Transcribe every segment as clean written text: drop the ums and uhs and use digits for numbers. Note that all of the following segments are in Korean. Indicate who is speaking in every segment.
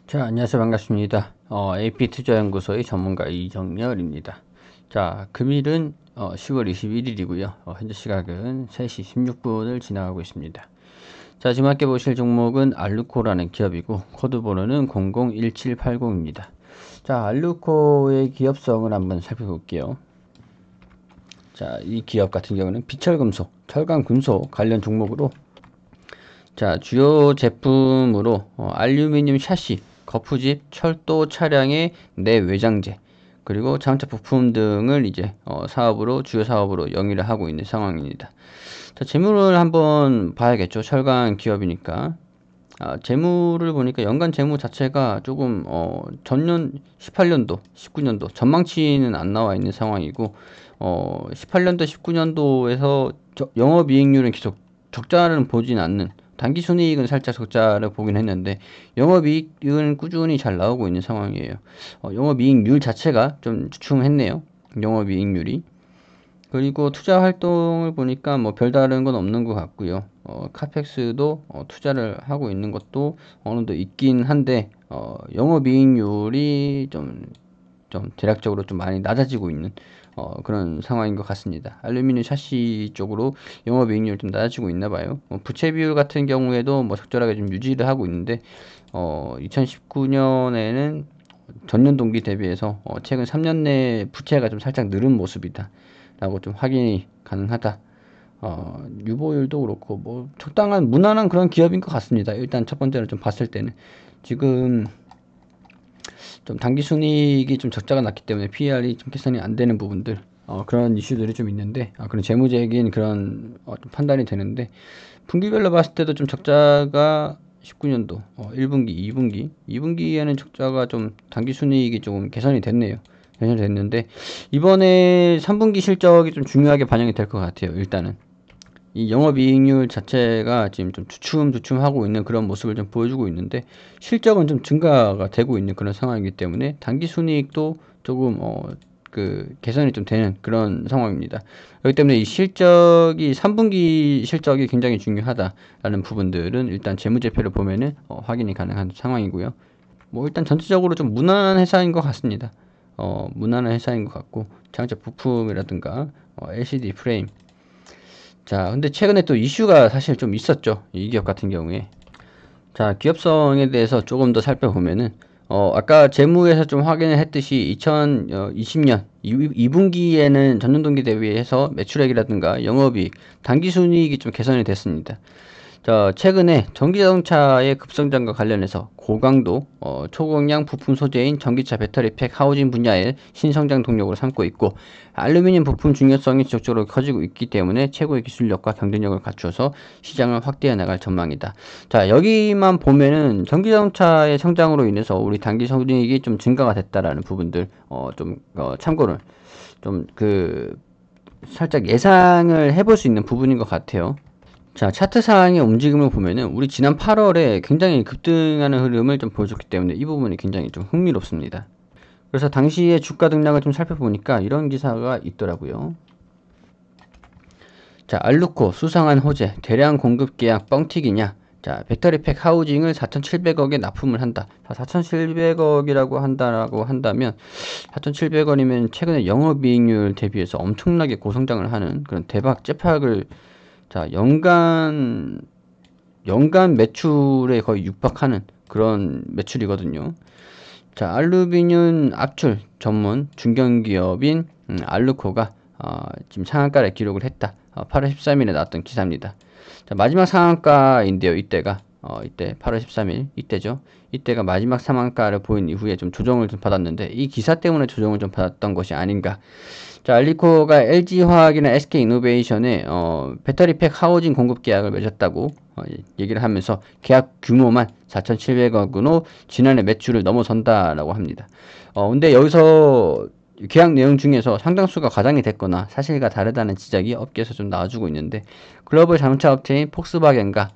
Speaker 1: 자, 안녕하세요. 반갑습니다. AP투자연구소의 전문가 이정열입니다. 자, 금일은 10월 21일이고요. 현재 시각은 3시 16분을 지나가고 있습니다. 자, 지금 함께 보실 종목은 알루코라는 기업이고 코드 번호는 001780입니다. 자, 알루코의 기업성을 한번 살펴볼게요. 자, 이 기업 같은 경우는 비철금속, 철강금속 관련 종목으로 자, 주요 제품으로 알루미늄 샤시, 거푸집, 철도 차량의 내외장재, 그리고 자동차 부품 등을 이제 주요 사업으로 영위를 하고 있는 상황입니다. 자, 재물을 한번 봐야겠죠. 철강 기업이니까. 재물을 보니까 연간 재무 자체가 조금 전년 18년도, 19년도 전망치는 안 나와 있는 상황이고 18년도, 19년도에서 영업이익률은 계속 적자를 보진 않는, 당기순이익은 살짝 적자를 보긴 했는데 영업이익은 꾸준히 잘 나오고 있는 상황이에요. 영업이익률 자체가 좀 주춤했네요. 영업이익률이. 그리고 투자 활동을 보니까 뭐 별다른 건 없는 것 같고요. 카펙스도 투자를 하고 있는 것도 어느 정도 있긴 한데 영업이익률이 좀 대략적으로 좀 많이 낮아지고 있는 그런 상황인 것 같습니다. 알루미늄 샤시 쪽으로 영업이익률이 좀 낮아지고 있나 봐요. 부채 비율 같은 경우에도 뭐 적절하게 좀 유지를 하고 있는데 2019년에는 전년 동기 대비해서 최근 3년 내 부채가 좀 살짝 늘은 모습이다 라고 좀 확인이 가능하다. 유보율도 그렇고 뭐 적당한 무난한 그런 기업인 것 같습니다. 일단 첫 번째로 좀 봤을 때는 지금 좀 당기순이익이 좀 적자가 났기 때문에 PER이 좀 계산이 안 되는 부분들, 그런 이슈들이 좀 있는데, 그런 재무적인 그런 좀 판단이 되는데, 분기별로 봤을 때도 좀 적자가 19년도 1분기, 2분기에는 적자가 좀 당기순이익이 조금 개선이 됐네요. 개선이 됐는데 이번에 3분기 실적이 좀 중요하게 반영이 될 것 같아요. 일단은 이 영업이익률 자체가 지금 좀 주춤하고 있는 그런 모습을 좀 보여주고 있는데 실적은 좀 증가가 되고 있는 그런 상황이기 때문에 당기순이익도 조금 개선이 좀 되는 그런 상황입니다. 그렇기 때문에 이 실적이 3분기 실적이 굉장히 중요하다라는 부분들은 일단 재무제표를 보면은 확인이 가능한 상황이고요. 뭐 일단 전체적으로 좀 무난한 회사인 것 같습니다. 무난한 회사인 것 같고 자동차 부품이라든가 LCD 프레임. 자, 근데 최근에 또 이슈가 사실 좀 있었죠. 이 기업 같은 경우에. 자, 기업성에 대해서 조금 더 살펴보면은 아까 재무에서 좀 확인을 했듯이 2020년 2분기에는 전년 동기 대비해서 매출액이라든가 영업이익, 당기순이익이 좀 개선이 됐습니다. 자, 최근에 전기자동차의 급성장과 관련해서 고강도, 초공량 부품 소재인 전기차 배터리팩 하우징 분야의 신성장 동력으로 삼고 있고, 알루미늄 부품 중요성이 지속적으로 커지고 있기 때문에 최고의 기술력과 경쟁력을 갖추어서 시장을 확대해 나갈 전망이다. 자, 여기만 보면은 전기자동차의 성장으로 인해서 우리 단기 손익이 좀 증가가 됐다라는 부분들, 참고를 살짝 예상을 해볼 수 있는 부분인 것 같아요. 자, 차트상의 움직임을 보면은 우리 지난 8월에 굉장히 급등하는 흐름을 좀 보여줬기 때문에 이 부분이 굉장히 좀 흥미롭습니다. 그래서 당시의 주가 등락을 좀 살펴보니까 이런 기사가 있더라고요. 자, 알루코 수상한 호재 대량 공급 계약 뻥튀기냐. 자, 배터리팩 하우징을 4,700억에 납품을 한다. 4,700억이라고 한다면 4,700원이면 최근에 영업이익률 대비해서 엄청나게 고성장을 하는 그런 대박 째팍을, 자, 연간 매출에 거의 육박하는 그런 매출이거든요. 자, 알루미늄 압출 전문 중견기업인 알루코가 지금 상한가를 기록을 했다. 8월 13일에 나왔던 기사입니다. 자, 마지막 상한가인데요. 이때 8월 13일 이때죠. 이때가 마지막 상한가를 보인 이후에 좀 조정을 좀 받았는데 이 기사 때문에 조정을 좀 받았던 것이 아닌가. 자, 알리코가 LG화학이나 SK이노베이션에 배터리팩 하우징 공급 계약을 맺었다고 얘기를 하면서 계약 규모만 4,700억으로 지난해 매출을 넘어선다라고 합니다. 근데 여기서 계약 내용 중에서 상당수가 과장이 됐거나 사실과 다르다는 지적이 업계에서 좀 나와주고 있는데, 글로벌 자동차 업체인 폭스바겐과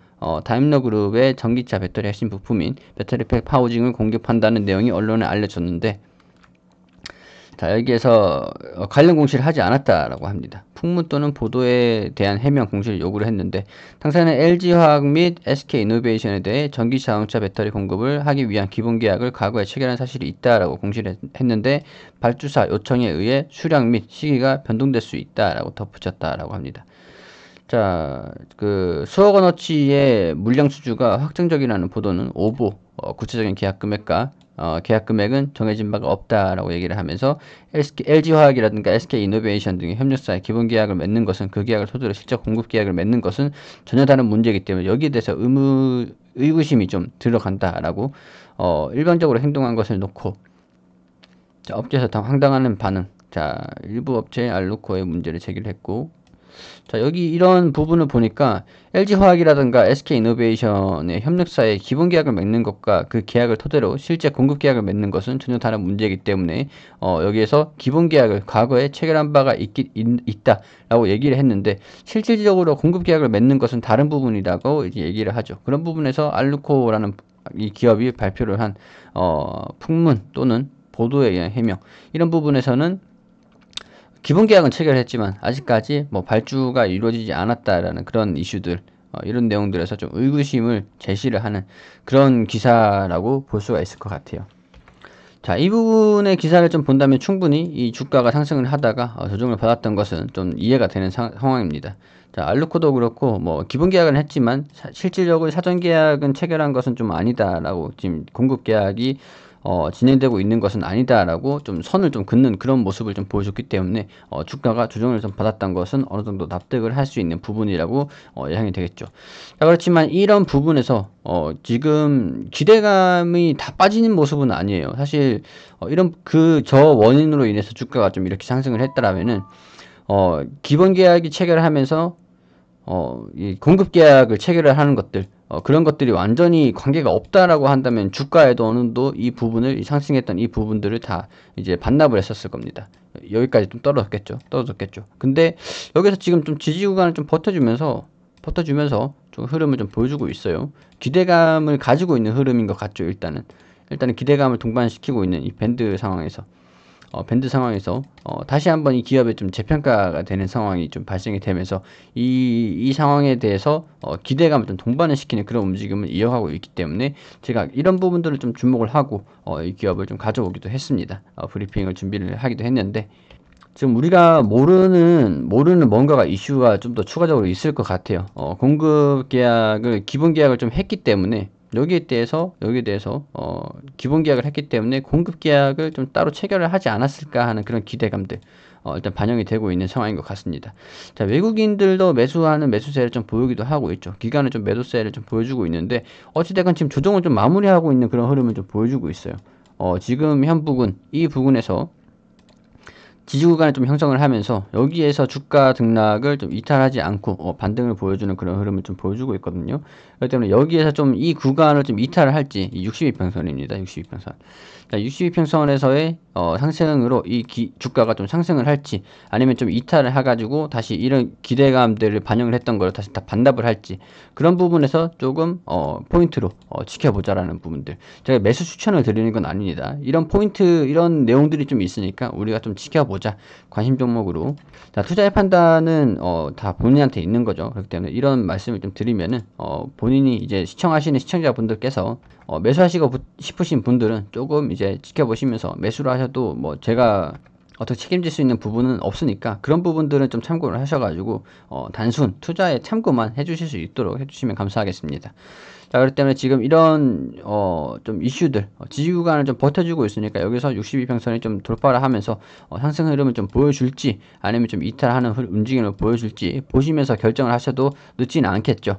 Speaker 1: 다임러 그룹의 전기차 배터리 핵심 부품인 배터리팩 하우징을 공급한다는 내용이 언론에 알려졌는데, 자, 여기에서 관련 공시를 하지 않았다라고 합니다. 풍문 또는 보도에 대한 해명 공시를 요구를 했는데 당사는 LG화학 및 SK이노베이션에 대해 전기자동차 배터리 공급을 하기 위한 기본계약을 과거에 체결한 사실이 있다라고 공시를 했는데 발주사 요청에 의해 수량 및 시기가 변동될 수 있다라고 덧붙였다라고 합니다. 자, 그 수억 원어치의 물량 수주가 확정적이라는 보도는 오보, 구체적인 계약 금액과 계약 금액은 정해진 바가 없다라고 얘기를 하면서 LG화학이라든가 SK이노베이션 등의 협력사의 기본 계약을 맺는 것은 그 계약을 토대로 실적 공급 계약을 맺는 것은 전혀 다른 문제이기 때문에 여기에 대해서 의구심이 좀 들어간다라고 일방적으로 행동한 것을 놓고 자, 업계에서 황당하는 반응. 자, 일부 업체의 알루코의 문제를 제기를 했고 자, 여기 이런 부분을 보니까 LG화학이라든가 SK이노베이션의 협력사의 기본 계약을 맺는 것과 그 계약을 토대로 실제 공급 계약을 맺는 것은 전혀 다른 문제이기 때문에 여기에서 기본 계약을 과거에 체결한 바가 있다라고 얘기를 했는데 실질적으로 공급 계약을 맺는 것은 다른 부분이라고 이제 얘기를 하죠. 그런 부분에서 알루코라는 이 기업이 발표를 한 풍문 또는 보도에 의한 해명 이런 부분에서는 기본 계약은 체결했지만 아직까지 뭐 발주가 이루어지지 않았다라는 그런 이슈들 이런 내용들에서 좀 의구심을 제시를 하는 그런 기사라고 볼 수가 있을 것 같아요. 자, 이 부분의 기사를 좀 본다면 충분히 이 주가가 상승을 하다가 조정을 받았던 것은 좀 이해가 되는 상황입니다. 자, 알루코도 그렇고 뭐 기본 계약은 했지만 실질적으로 사전 계약은 체결한 것은 좀 아니다라고 지금 공급 계약이 진행되고 있는 것은 아니다라고 좀 선을 좀 긋는 그런 모습을 좀 보여줬기 때문에 주가가 조정을 좀 받았던 것은 어느 정도 납득을 할 수 있는 부분이라고 예상이 되겠죠. 자, 그렇지만 이런 부분에서 지금 기대감이 다 빠지는 모습은 아니에요. 사실 이런 저 원인으로 인해서 주가가 좀 이렇게 상승을 했다라면은 기본 계약이 체결을 하면서 이 공급 계약을 체결을 하는 것들 그런 것들이 완전히 관계가 없다라고 한다면 주가에도 어느 정도 이 부분을 상승했던 이 부분들을 다 이제 반납을 했었을 겁니다. 여기까지 좀 떨어졌겠죠. 근데 여기서 지금 좀 지지 구간을 좀 버텨주면서 좀 흐름을 좀 보여주고 있어요. 기대감을 가지고 있는 흐름인 것 같죠. 일단은 기대감을 동반시키고 있는 이 밴드 상황에서 다시 한번 이 기업의 좀 재평가가 되는 상황이 좀 발생이 되면서 이 상황에 대해서 기대감을 좀 동반을 시키는 그런 움직임을 이어가고 있기 때문에 제가 이런 부분들을 좀 주목을 하고 이 기업을 좀 가져오기도 했습니다. 브리핑을 준비를 하기도 했는데 지금 우리가 모르는 뭔가가 이슈가 좀 더 추가적으로 있을 것 같아요. 공급 계약을 기본 계약을 좀 했기 때문에 여기에 대해서 기본 계약을 했기 때문에 공급 계약을 좀 따로 체결을 하지 않았을까 하는 그런 기대감들 일단 반영이 되고 있는 상황인 것 같습니다. 자, 외국인들도 매수하는 매수세를 좀 보이기도 하고 있죠. 기관은 좀 매도세를 좀 보여주고 있는데 어찌됐건 지금 조정을 좀 마무리하고 있는 그런 흐름을 좀 보여주고 있어요. 지금 현 부근 이 부근에서 지지 구간을 좀 형성을 하면서 여기에서 주가 등락을 좀 이탈하지 않고 반등을 보여주는 그런 흐름을 좀 보여주고 있거든요. 그렇기 때문에 여기에서 좀 이 구간을 좀 이탈을 할지 62평선입니다. 62평선. 62평선에서의 상승으로 주가가 좀 상승을 할지 아니면 좀 이탈을 해가지고 다시 이런 기대감들을 반영을 했던 걸 다시 다 반납을 할지 그런 부분에서 조금 포인트로 지켜보자라는 부분들 제가 매수 추천을 드리는 건 아닙니다. 이런 포인트 이런 내용들이 좀 있으니까 우리가 좀 지켜보자 관심 종목으로 자, 투자의 판단은 다 본인한테 있는 거죠. 그렇기 때문에 이런 말씀을 좀 드리면은 본인이 이제 시청하시는 시청자분들께서 매수하시고 싶으신 분들은 조금 이제 지켜보시면서 매수를 하셔도 뭐 제가 어떻게 책임질 수 있는 부분은 없으니까 그런 부분들은 좀 참고를 하셔가지고 단순 투자에 참고만 해주실 수 있도록 해주시면 감사하겠습니다. 자, 그렇기 때문에 지금 이런 좀 이슈들 지지 구간을 좀 버텨주고 있으니까 여기서 62평선이 좀 돌파를 하면서 상승 흐름을 좀 보여줄지 아니면 좀 이탈하는 움직임을 보여줄지 보시면서 결정을 하셔도 늦지는 않겠죠.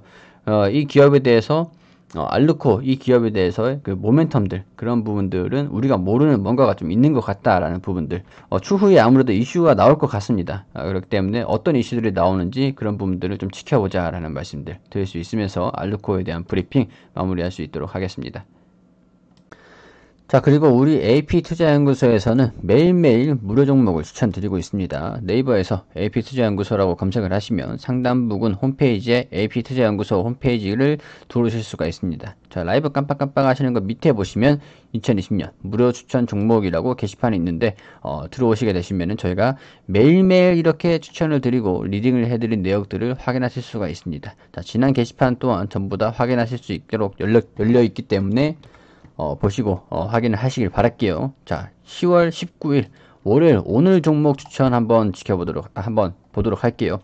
Speaker 1: 이 기업에 대해서 알루코 이 기업에 대해서의 그 모멘텀들 그런 부분들은 우리가 모르는 뭔가가 좀 있는 것 같다라는 부분들 추후에 아무래도 이슈가 나올 것 같습니다. 그렇기 때문에 어떤 이슈들이 나오는지 그런 부분들을 좀 지켜보자 라는 말씀들 드릴 수 있으면서 알루코에 대한 브리핑 마무리할 수 있도록 하겠습니다. 자, 그리고 우리 AP투자연구소에서는 매일매일 무료 종목을 추천드리고 있습니다. 네이버에서 AP투자연구소라고 검색을 하시면 상단 부분 홈페이지에 AP투자연구소 홈페이지를 들어오실 수가 있습니다. 자, 라이브 깜빡깜빡 하시는 거 밑에 보시면 2020년 무료 추천 종목이라고 게시판이 있는데 들어오시게 되시면은 저희가 매일매일 이렇게 추천을 드리고 리딩을 해드린 내역들을 확인하실 수가 있습니다. 자, 지난 게시판 또한 전부 다 확인하실 수 있도록 열려 있기 때문에 보시고 확인을 하시길 바랄게요. 자, 10월 19일 월요일 오늘 종목 추천 한번 보도록 할게요.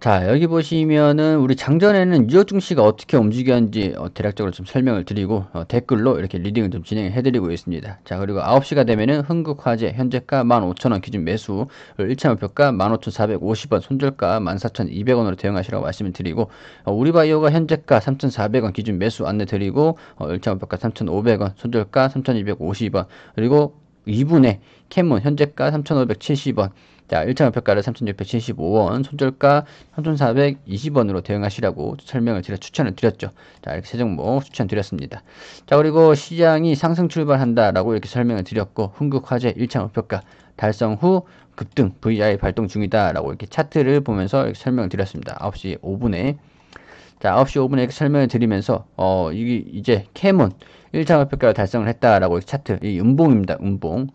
Speaker 1: 자, 여기 보시면은 우리 장전에는 유효증시가 어떻게 움직였는지 대략적으로 좀 설명을 드리고 댓글로 이렇게 리딩을 좀 진행해 드리고 있습니다. 자, 그리고 9시가 되면은 흥국화재 현재가 15,000원 기준 매수, 1차 목표가 15,450원, 손절가 14,200원으로 대응하시라고 말씀을 드리고 우리바이오가 현재가 3,400원 기준 매수 안내 드리고 1차 목표가 3,500원, 손절가 3,250원, 그리고 2분의 캐문 현재가 3,570원, 자, 1차 목표가를 3,675원, 손절가 3,420원으로 대응하시라고 추천을 드렸죠. 자, 이렇게 세 종목 추천드렸습니다. 자, 그리고 시장이 상승 출발한다라고 이렇게 설명을 드렸고, 흥국화재 1차 목표가 달성 후 급등 VI 발동 중이다라고 이렇게 차트를 보면서 이렇게 설명을 드렸습니다. 9시 5분에. 자, 9시 5분에 이렇게 설명을 드리면서, 이게 이제 캐문 1차 목표가를 달성을 했다라고 차트, 이 음봉입니다.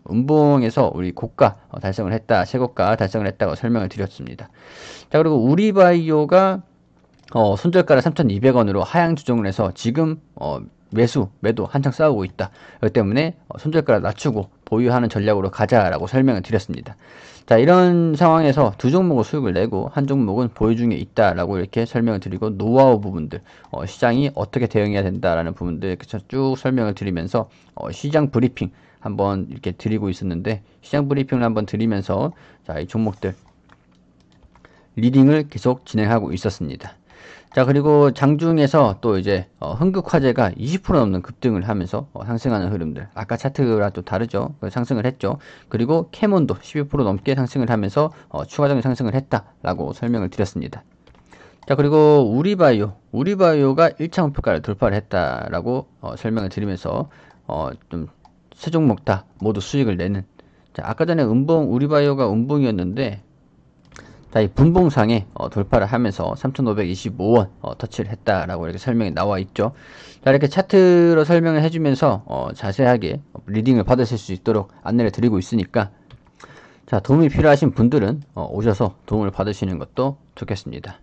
Speaker 1: 음봉에서 우리 고가 달성을 했다, 최고가 달성을 했다고 설명을 드렸습니다. 자, 그리고 우리바이오가 손절가를 3,200원으로 하향 조정을 해서 지금 매도 한창 싸우고 있다. 그렇기 때문에 손절가를 낮추고 보유하는 전략으로 가자라고 설명을 드렸습니다. 자, 이런 상황에서 두 종목을 수익을 내고 한 종목은 보유 중에 있다라고 이렇게 설명을 드리고 노하우 부분들, 시장이 어떻게 대응해야 된다라는 부분들 이렇게 쭉 설명을 드리면서 시장 브리핑 한번 이렇게 드리고 있었는데 시장 브리핑을 한번 드리면서 자, 이 종목들 리딩을 계속 진행하고 있었습니다. 자, 그리고 장중에서 또 이제 흥국화재가 20% 넘는 급등을 하면서 상승하는 흐름들, 아까 차트랑 또 다르죠. 상승을 했죠. 그리고 캐몬도 12% 넘게 상승을 하면서 추가적인 상승을 했다라고 설명을 드렸습니다. 자, 그리고 우리바이오가 1차 목표가를 돌파를 했다라고 설명을 드리면서 좀 세 종목 다 모두 수익을 내는, 자, 아까 전에 우리바이오가 음봉이었는데 자, 이 분봉상에 돌파를 하면서 3,525원 터치를 했다라고 이렇게 설명이 나와 있죠. 자, 이렇게 차트로 설명을 해주면서 자세하게 리딩을 받으실 수 있도록 안내를 드리고 있으니까 자, 도움이 필요하신 분들은 오셔서 도움을 받으시는 것도 좋겠습니다.